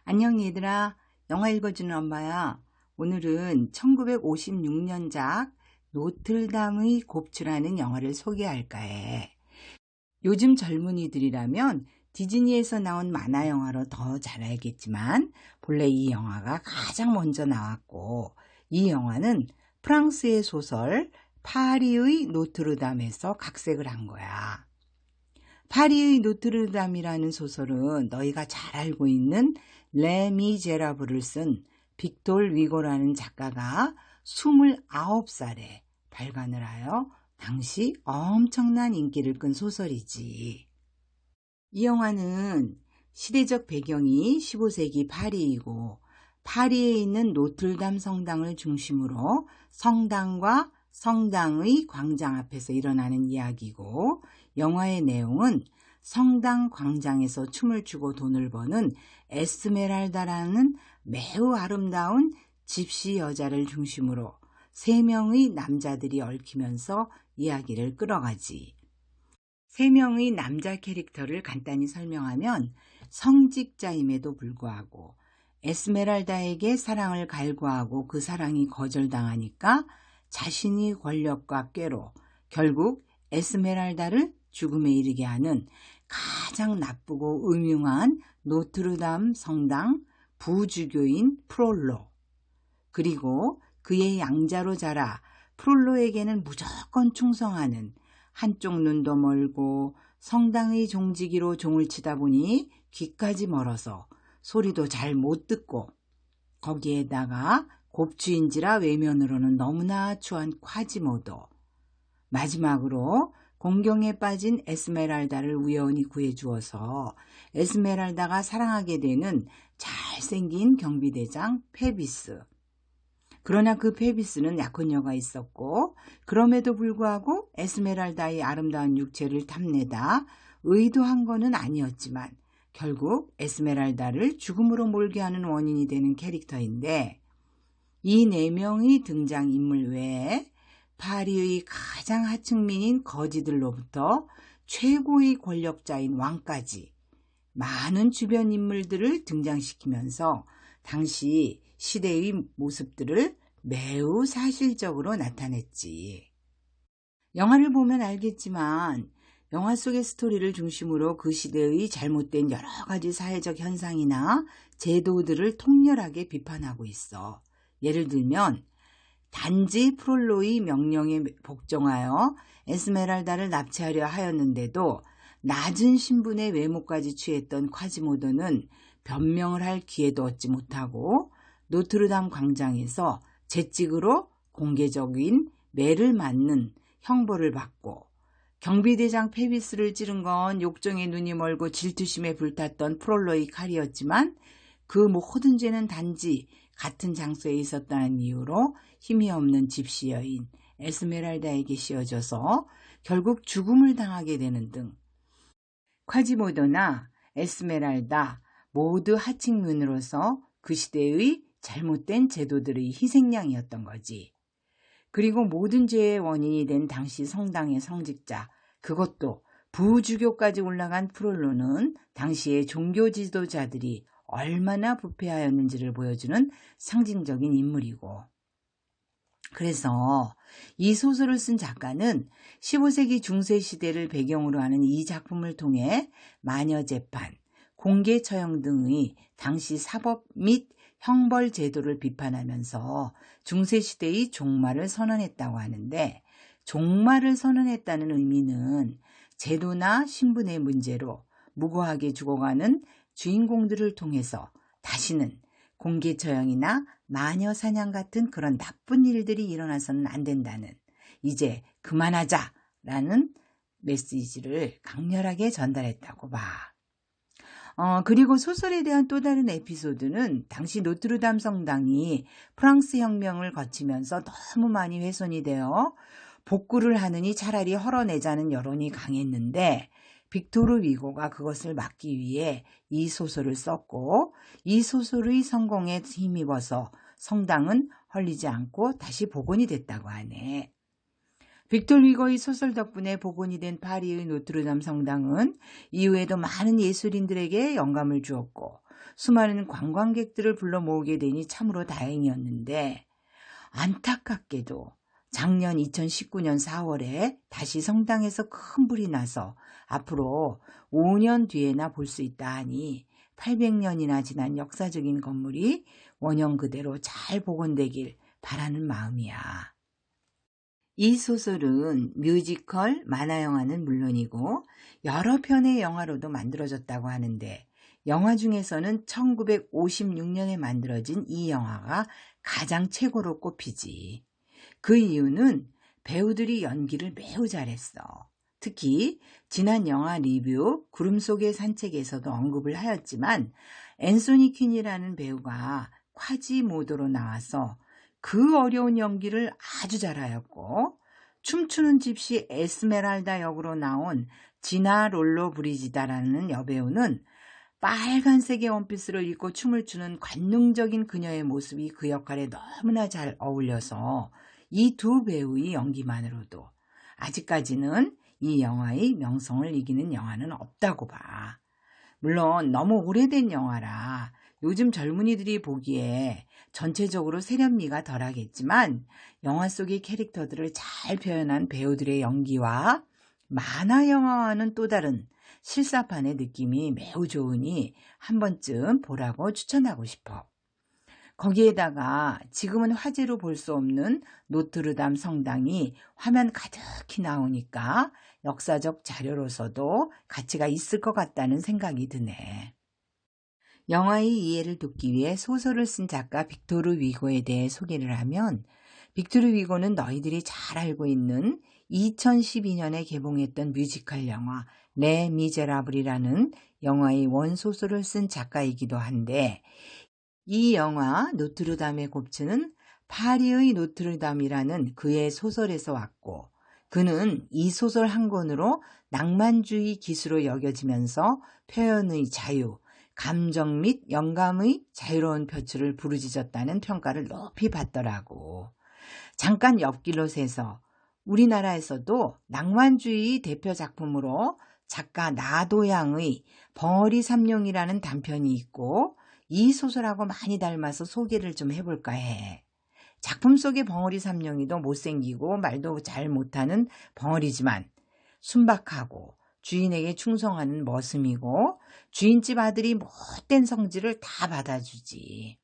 안녕 얘들아. 영화 읽어주는 엄마야. 오늘은 1956년작 노틀담의 곱추라는 영화를 소개할까 해. 요즘 젊은이들이라면 디즈니에서 나온 만화 영화로 더 잘 알겠지만 본래 이 영화가 가장 먼저 나왔고, 이 영화는 프랑스의 소설 파리의 노트르담에서 각색을 한 거야. 파리의 노트르담이라는 소설은 너희가 잘 알고 있는 레미제라블을 쓴 빅톨 위고라는 작가가 29살에 발간을 하여 당시 엄청난 인기를 끈 소설이지. 이 영화는 시대적 배경이 15세기 파리이고, 파리에 있는 노틀담 성당을 중심으로 성당과 성당의 광장 앞에서 일어나는 이야기고, 영화의 내용은 성당 광장에서 춤을 추고 돈을 버는 에스메랄다라는 매우 아름다운 집시 여자를 중심으로 3명의 남자들이 얽히면서 이야기를 끌어가지. 3명의 남자 캐릭터를 간단히 설명하면, 성직자임에도 불구하고 에스메랄다에게 사랑을 갈구하고 그 사랑이 거절당하니까 자신이 권력과 꾀로 결국 에스메랄다를 죽음에 이르게 하는 가장 나쁘고 음흉한 노트르담 성당 부주교인 프롤로, 그리고 그의 양자로 자라 프롤로에게는 무조건 충성하는, 한쪽 눈도 멀고 성당의 종지기로 종을 치다 보니 귀까지 멀어서 소리도 잘 못 듣고, 거기에다가 곱추인지라 외면으로는 너무나 추한 콰지모도, 마지막으로 공경에 빠진 에스메랄다를 우연히 구해주어서 에스메랄다가 사랑하게 되는 잘생긴 경비대장 페비스. 그러나 그 페비스는 약혼녀가 있었고, 그럼에도 불구하고 에스메랄다의 아름다운 육체를 탐내다 의도한 것은 아니었지만 결국 에스메랄다를 죽음으로 몰게 하는 원인이 되는 캐릭터인데, 이 4명의 등장인물 외에 파리의 가장 하층민인 거지들로부터 최고의 권력자인 왕까지 많은 주변 인물들을 등장시키면서 당시 시대의 모습들을 매우 사실적으로 나타냈지. 영화를 보면 알겠지만 영화 속의 스토리를 중심으로 그 시대의 잘못된 여러 가지 사회적 현상이나 제도들을 통렬하게 비판하고 있어. 예를 들면 단지 프롤로의 명령에 복종하여 에스메랄다를 납치하려 하였는데도 낮은 신분의 외모까지 취했던 콰지모도는 변명을 할 기회도 얻지 못하고 노트르담 광장에서 재찍으로 공개적인 매를 맞는 형벌을 받고, 경비대장 페비스를 찌른 건 욕정에 눈이 멀고 질투심에 불탔던 프롤로의 칼이었지만 그 모든 죄는 단지 같은 장소에 있었다는 이유로 힘이 없는 집시 여인 에스메랄다에게 씌워져서 결국 죽음을 당하게 되는 등, 콰지모도나 에스메랄다 모두 하층민으로서 그 시대의 잘못된 제도들의 희생양이었던 거지. 그리고 모든 죄의 원인이 된 당시 성당의 성직자, 그것도 부주교까지 올라간 프롤로는 당시의 종교 지도자들이 얼마나 부패하였는지를 보여주는 상징적인 인물이고, 그래서 이 소설을 쓴 작가는 15세기 중세 시대를 배경으로 하는 이 작품을 통해 마녀재판, 공개처형 등의 당시 사법 및 형벌 제도를 비판하면서 중세시대의 종말을 선언했다고 하는데, 종말을 선언했다는 의미는 제도나 신분의 문제로 무고하게 죽어가는 주인공들을 통해서 다시는 공개처형이나 마녀 사냥 같은 그런 나쁜 일들이 일어나서는 안 된다는, 이제 그만하자라는 메시지를 강렬하게 전달했다고 봐. 그리고 소설에 대한 또 다른 에피소드는 당시 노트르담 성당이 프랑스 혁명을 거치면서 너무 많이 훼손이 되어 복구를 하느니 차라리 헐어내자는 여론이 강했는데, 빅토르 위고가 그것을 막기 위해 이 소설을 썼고, 이 소설의 성공에 힘입어서 성당은 헐리지 않고 다시 복원이 됐다고 하네. 빅토르 위고의 소설 덕분에 복원이 된 파리의 노트르담 성당은 이후에도 많은 예술인들에게 영감을 주었고, 수많은 관광객들을 불러 모으게 되니 참으로 다행이었는데 안타깝게도 작년 2019년 4월에 다시 성당에서 큰 불이 나서 앞으로 5년 뒤에나 볼 수 있다 하니 800년이나 지난 역사적인 건물이 원형 그대로 잘 복원되길 바라는 마음이야. 이 소설은 뮤지컬, 만화영화는 물론이고 여러 편의 영화로도 만들어졌다고 하는데 영화 중에서는 1956년에 만들어진 이 영화가 가장 최고로 꼽히지. 그 이유는 배우들이 연기를 매우 잘했어. 특히 지난 영화 리뷰 구름 속의 산책에서도 언급을 하였지만 앤소니 퀸이라는 배우가 콰지모도로 나와서 그 어려운 연기를 아주 잘하였고 춤추는 집시 에스메랄다 역으로 나온 지나 롤로 브리지다라는 여배우는 빨간색의 원피스를 입고 춤을 추는 관능적인 그녀의 모습이 그 역할에 너무나 잘 어울려서 이 두 배우의 연기만으로도 아직까지는 이 영화의 명성을 이기는 영화는 없다고 봐. 물론 너무 오래된 영화라 요즘 젊은이들이 보기에 전체적으로 세련미가 덜하겠지만 영화 속의 캐릭터들을 잘 표현한 배우들의 연기와 만화 영화와는 또 다른 실사판의 느낌이 매우 좋으니 한 번쯤 보라고 추천하고 싶어. 거기에다가 지금은 화제로 볼 수 없는 노트르담 성당이 화면 가득히 나오니까 역사적 자료로서도 가치가 있을 것 같다는 생각이 드네. 영화의 이해를 돕기 위해 소설을 쓴 작가 빅토르 위고에 대해 소개를 하면 빅토르 위고는 너희들이 잘 알고 있는 2012년에 개봉했던 뮤지컬 영화 레 미제라블이라는 영화의 원소설을 쓴 작가이기도 한데 이 영화 노트르담의 곱츠는 파리의 노트르담이라는 그의 소설에서 왔고 그는 이 소설 한 권으로 낭만주의 기수로 여겨지면서 표현의 자유, 감정 및 영감의 자유로운 표출을 부르짖었다는 평가를 높이 받더라고. 잠깐 옆길로 새서 우리나라에서도 낭만주의 대표 작품으로 작가 나도양의 벙어리 삼룡이라는 단편이 있고 이 소설하고 많이 닮아서 소개를 좀 해볼까 해. 작품 속의 벙어리 삼룡이도 못생기고 말도 잘 못하는 벙어리지만 순박하고 주인에게 충성하는 머슴이고 주인집 아들이 못된 성질을 다 받아주지.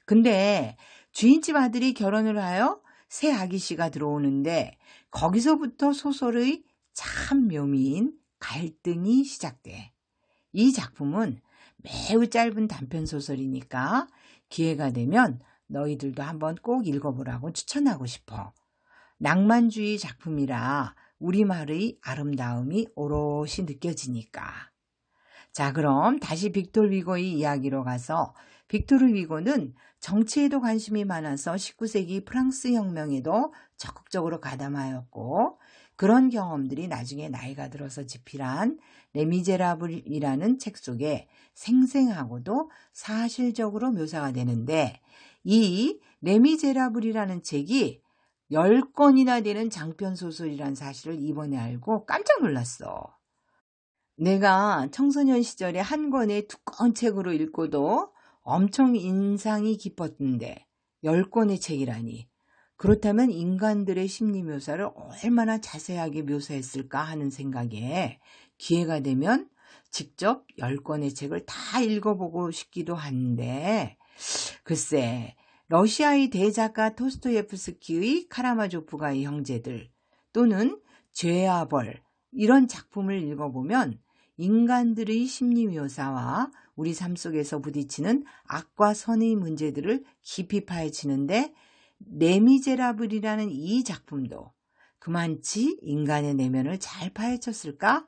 근데 주인집 아들이 결혼을 하여 새 아기씨가 들어오는데 거기서부터 소설의 참 묘미인 갈등이 시작돼. 이 작품은 매우 짧은 단편 소설이니까 기회가 되면 너희들도 한번 꼭 읽어보라고 추천하고 싶어. 낭만주의 작품이라 우리말의 아름다움이 오롯이 느껴지니까. 자, 그럼 다시 빅토르 위고의 이야기로 가서 빅토르 위고는 정치에도 관심이 많아서 19세기 프랑스 혁명에도 적극적으로 가담하였고 그런 경험들이 나중에 나이가 들어서 집필한 레미제라블이라는 책 속에 생생하고도 사실적으로 묘사가 되는데 이 레미제라블이라는 책이 10권이나 되는 장편소설이라는 사실을 이번에 알고 깜짝 놀랐어. 내가 청소년 시절에 한 권의 두꺼운 책으로 읽고도 엄청 인상이 깊었는데 10권의 책이라니. 그렇다면 인간들의 심리 묘사를 얼마나 자세하게 묘사했을까 하는 생각에 기회가 되면 직접 10권의 책을 다 읽어보고 싶기도 한데 글쎄 러시아의 대작가 토스토예프스키의 카라마조프가의 형제들 또는 죄와 벌 이런 작품을 읽어보면 인간들의 심리 묘사와 우리 삶 속에서 부딪히는 악과 선의 문제들을 깊이 파헤치는데 레미제라블이라는 이 작품도 그만치 인간의 내면을 잘 파헤쳤을까?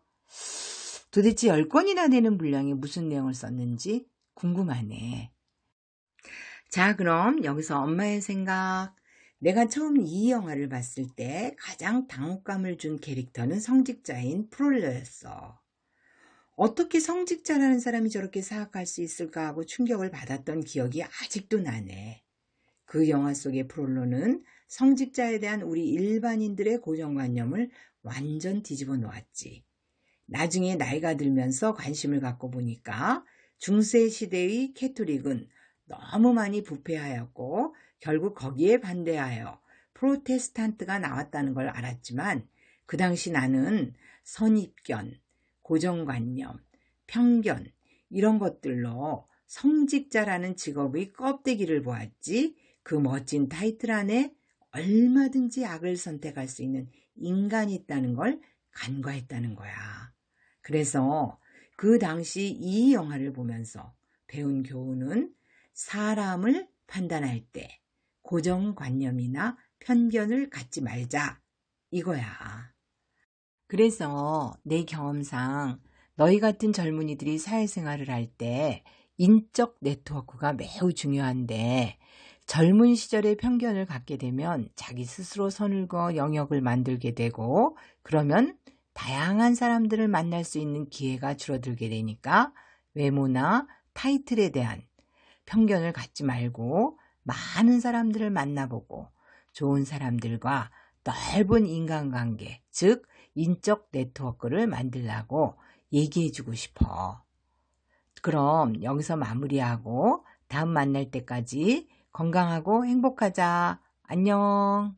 도대체 10권이나 되는 분량이 무슨 내용을 썼는지 궁금하네. 자, 그럼 여기서 엄마의 생각. 내가 처음 이 영화를 봤을 때 가장 당혹감을 준 캐릭터는 성직자인 프롤로였어. 어떻게 성직자라는 사람이 저렇게 사악할 수 있을까 하고 충격을 받았던 기억이 아직도 나네. 그 영화 속의 프롤로는 성직자에 대한 우리 일반인들의 고정관념을 완전 뒤집어 놓았지. 나중에 나이가 들면서 관심을 갖고 보니까 중세시대의 캐톨릭은 너무 많이 부패하였고 결국 거기에 반대하여 프로테스탄트가 나왔다는 걸 알았지만 그 당시 나는 선입견, 고정관념, 편견 이런 것들로 성직자라는 직업의 껍데기를 보았지 그 멋진 타이틀 안에 얼마든지 악을 선택할 수 있는 인간이 있다는 걸 간과했다는 거야. 그래서 그 당시 이 영화를 보면서 배운 교훈은 사람을 판단할 때 고정관념이나 편견을 갖지 말자 이거야. 그래서 내 경험상 너희 같은 젊은이들이 사회생활을 할 때 인적 네트워크가 매우 중요한데 젊은 시절에 편견을 갖게 되면 자기 스스로 선을 그어 영역을 만들게 되고 그러면 다양한 사람들을 만날 수 있는 기회가 줄어들게 되니까 외모나 타이틀에 대한 편견을 갖지 말고 많은 사람들을 만나보고 좋은 사람들과 넓은 인간관계, 즉 인적 네트워크를 만들라고 얘기해주고 싶어. 그럼 여기서 마무리하고 다음 만날 때까지 건강하고 행복하자. 안녕.